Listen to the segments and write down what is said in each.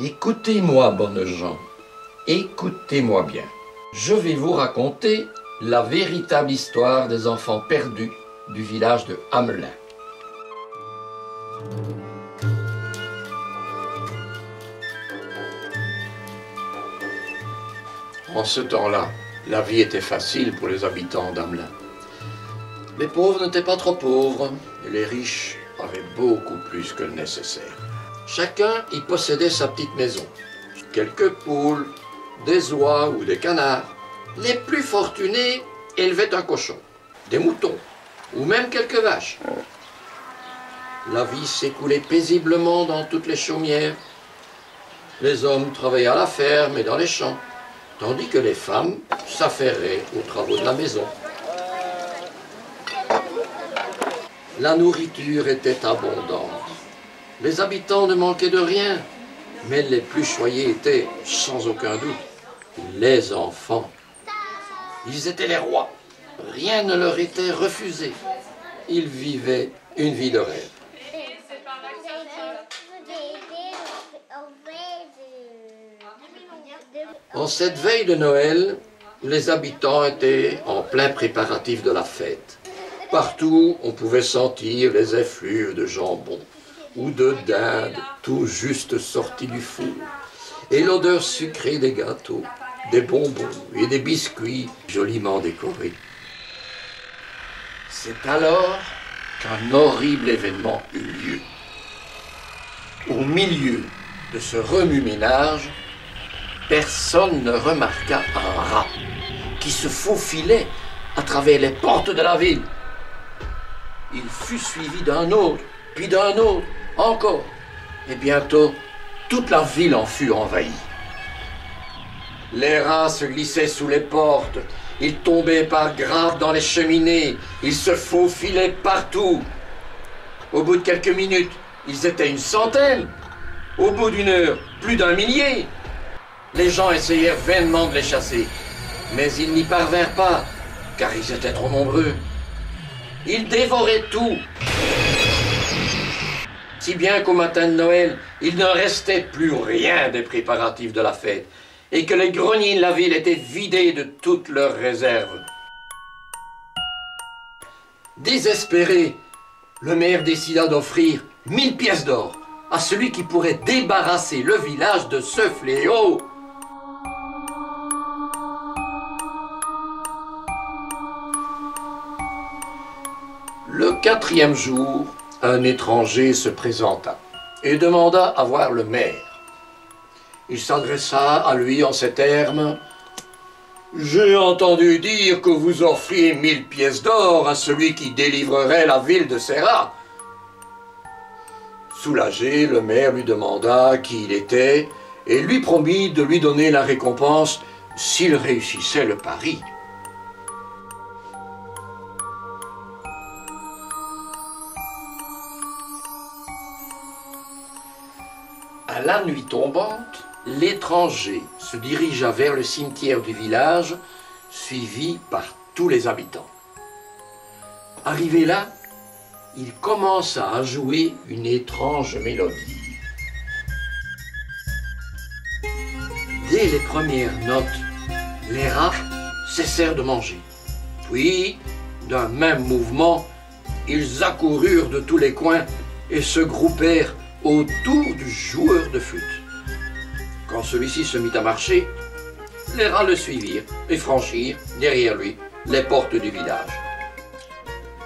Écoutez-moi, bonnes gens, écoutez-moi bien. Je vais vous raconter la véritable histoire des enfants perdus du village de Hamelin. En ce temps-là, la vie était facile pour les habitants d'Hamelin. Les pauvres n'étaient pas trop pauvres et les riches avaient beaucoup plus que le nécessaire. Chacun y possédait sa petite maison. Quelques poules, des oies ou des canards. Les plus fortunés élevaient un cochon, des moutons ou même quelques vaches. La vie s'écoulait paisiblement dans toutes les chaumières. Les hommes travaillaient à la ferme et dans les champs, tandis que les femmes s'affairaient aux travaux de la maison. La nourriture était abondante. Les habitants ne manquaient de rien, mais les plus choyés étaient, sans aucun doute, les enfants. Ils étaient les rois. Rien ne leur était refusé. Ils vivaient une vie de rêve. En cette veille de Noël, les habitants étaient en plein préparatif de la fête. Partout, on pouvait sentir les effluves de jambon ou de dinde tout juste sortis du four, et l'odeur sucrée des gâteaux, des bonbons et des biscuits joliment décorés. C'est alors qu'un horrible événement eut lieu. Au milieu de ce remue-ménage, personne ne remarqua un rat qui se faufilait à travers les portes de la ville. Il fut suivi d'un autre, puis d'un autre, encore. Et bientôt, toute la ville en fut envahie. Les rats se glissaient sous les portes, ils tombaient par grappes dans les cheminées, ils se faufilaient partout. Au bout de quelques minutes, ils étaient une centaine. Au bout d'une heure, plus d'un millier. Les gens essayèrent vainement de les chasser, mais ils n'y parvinrent pas, car ils étaient trop nombreux. Ils dévoraient tout. Si bien qu'au matin de Noël, il ne restait plus rien des préparatifs de la fête, et que les greniers de la ville étaient vidés de toutes leurs réserves. Désespéré, le maire décida d'offrir 1000 pièces d'or à celui qui pourrait débarrasser le village de ce fléau. Le 4e jour, un étranger se présenta et demanda à voir le maire. Il s'adressa à lui en ces termes: « J'ai entendu dire que vous offriez 1000 pièces d'or à celui qui délivrerait la ville de ces rats. » Soulagé, le maire lui demanda qui il était et lui promit de lui donner la récompense s'il réussissait le pari. À la nuit tombante, l'étranger se dirigea vers le cimetière du village, suivi par tous les habitants. Arrivé là, il commença à jouer une étrange mélodie. Dès les premières notes, les rats cessèrent de manger. Puis, d'un même mouvement, ils accoururent de tous les coins et se groupèrent autour du joueur de flûte. Quand celui-ci se mit à marcher, les rats le suivirent et franchirent, derrière lui, les portes du village.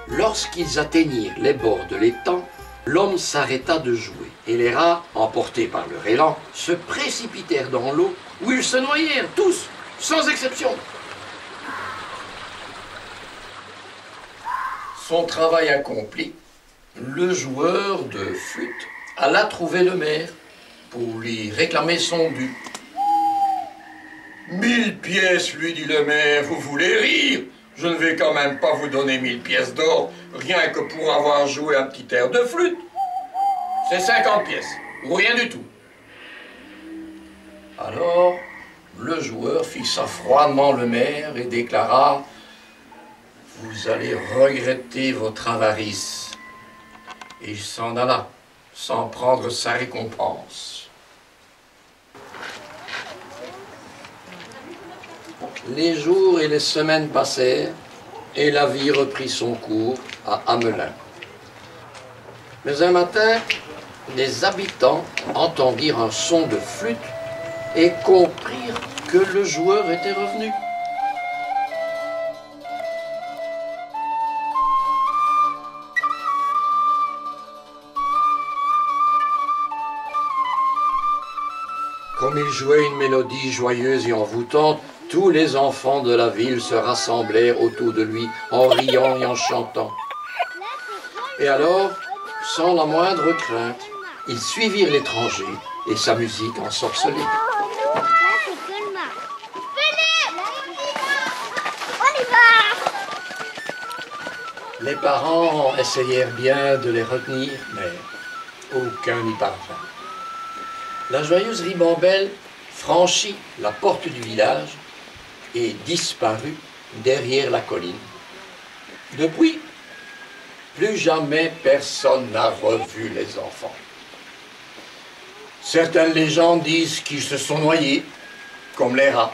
Lorsqu'ils atteignirent les bords de l'étang, l'homme s'arrêta de jouer, et les rats, emportés par leur élan, se précipitèrent dans l'eau, où ils se noyèrent tous, sans exception. Son travail accompli, le joueur de flûte alla trouver le maire pour lui réclamer son dû. « 1000 pièces, lui dit le maire, vous voulez rire? Je ne vais quand même pas vous donner 1000 pièces d'or, rien que pour avoir joué un petit air de flûte. C'est 50 pièces, ou rien du tout. » Alors, le joueur fixa froidement le maire et déclara: « Vous allez regretter votre avarice. » Et il s'en alla, sans prendre sa récompense. Les jours et les semaines passèrent, et la vie reprit son cours à Hamelin. Mais un matin, les habitants entendirent un son de flûte et comprirent que le joueur était revenu. Comme il jouait une mélodie joyeuse et envoûtante, tous les enfants de la ville se rassemblèrent autour de lui en riant et en chantant. Et alors, sans la moindre crainte, ils suivirent l'étranger et sa musique ensorcelée. Les parents essayèrent bien de les retenir, mais aucun n'y parvint. La joyeuse ribambelle franchit la porte du village et disparut derrière la colline. Depuis, plus jamais personne n'a revu les enfants. Certaines légendes disent qu'ils se sont noyés, comme les rats.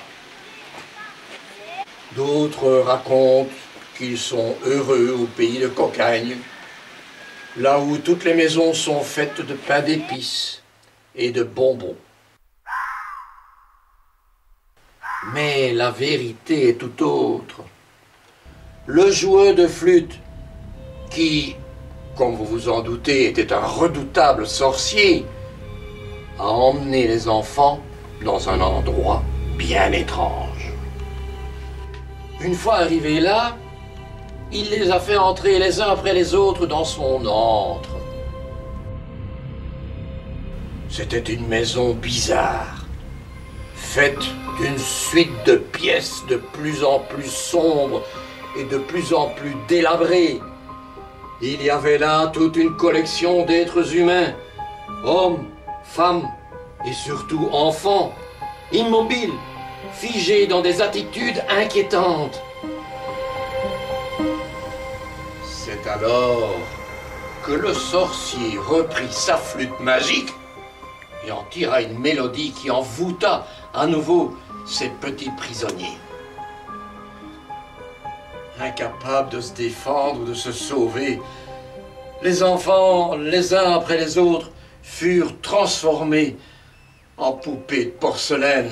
D'autres racontent qu'ils sont heureux au pays de Cocagne, là où toutes les maisons sont faites de pain d'épices et de bonbons. Mais la vérité est tout autre. Le joueur de flûte, qui, comme vous vous en doutez, était un redoutable sorcier, a emmené les enfants dans un endroit bien étrange. Une fois arrivé là, il les a fait entrer les uns après les autres dans son antre. C'était une maison bizarre, faite d'une suite de pièces de plus en plus sombres et de plus en plus délabrées. Il y avait là toute une collection d'êtres humains, hommes, femmes et surtout enfants, immobiles, figés dans des attitudes inquiétantes. C'est alors que le sorcier reprit sa flûte magique et en tira une mélodie qui envoûta à nouveau ces petits prisonniers. Incapables de se défendre ou de se sauver, les enfants, les uns après les autres, furent transformés en poupées de porcelaine.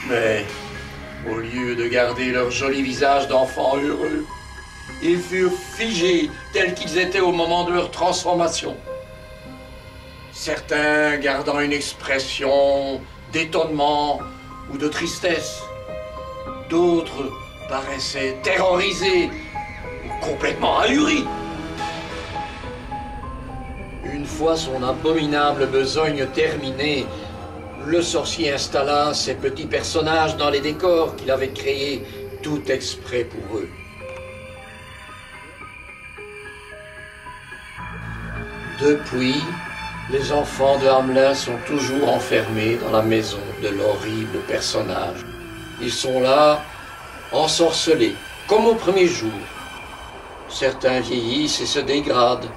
Mais au lieu de garder leur joli visage d'enfants heureux, ils furent figés tels qu'ils étaient au moment de leur transformation. Certains gardant une expression d'étonnement ou de tristesse. D'autres paraissaient terrorisés ou complètement ahuris. Une fois son abominable besogne terminée, le sorcier installa ses petits personnages dans les décors qu'il avait créés tout exprès pour eux. Depuis, les enfants de Hamelin sont toujours enfermés dans la maison de l'horrible personnage. Ils sont là, ensorcelés, comme au premier jour. Certains vieillissent et se dégradent,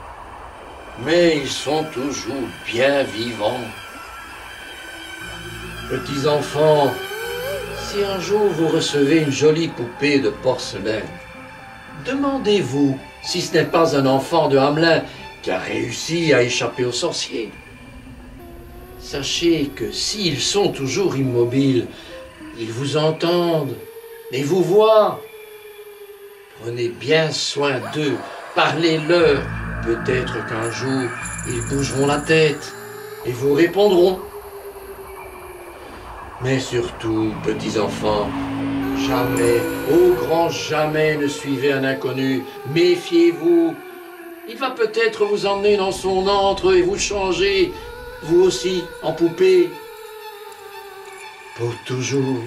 mais ils sont toujours bien vivants. Petits enfants, si un jour vous recevez une jolie poupée de porcelaine, demandez-vous si ce n'est pas un enfant de Hamelin qui a réussi à échapper aux sorciers. Sachez que s'ils sont toujours immobiles, ils vous entendent et vous voient. Prenez bien soin d'eux, parlez-leur. Peut-être qu'un jour, ils bougeront la tête et vous répondront. Mais surtout, petits enfants, jamais, au grand jamais ne suivez un inconnu. Méfiez-vous. Il va peut-être vous emmener dans son antre et vous changer, vous aussi, en poupée. Pour toujours.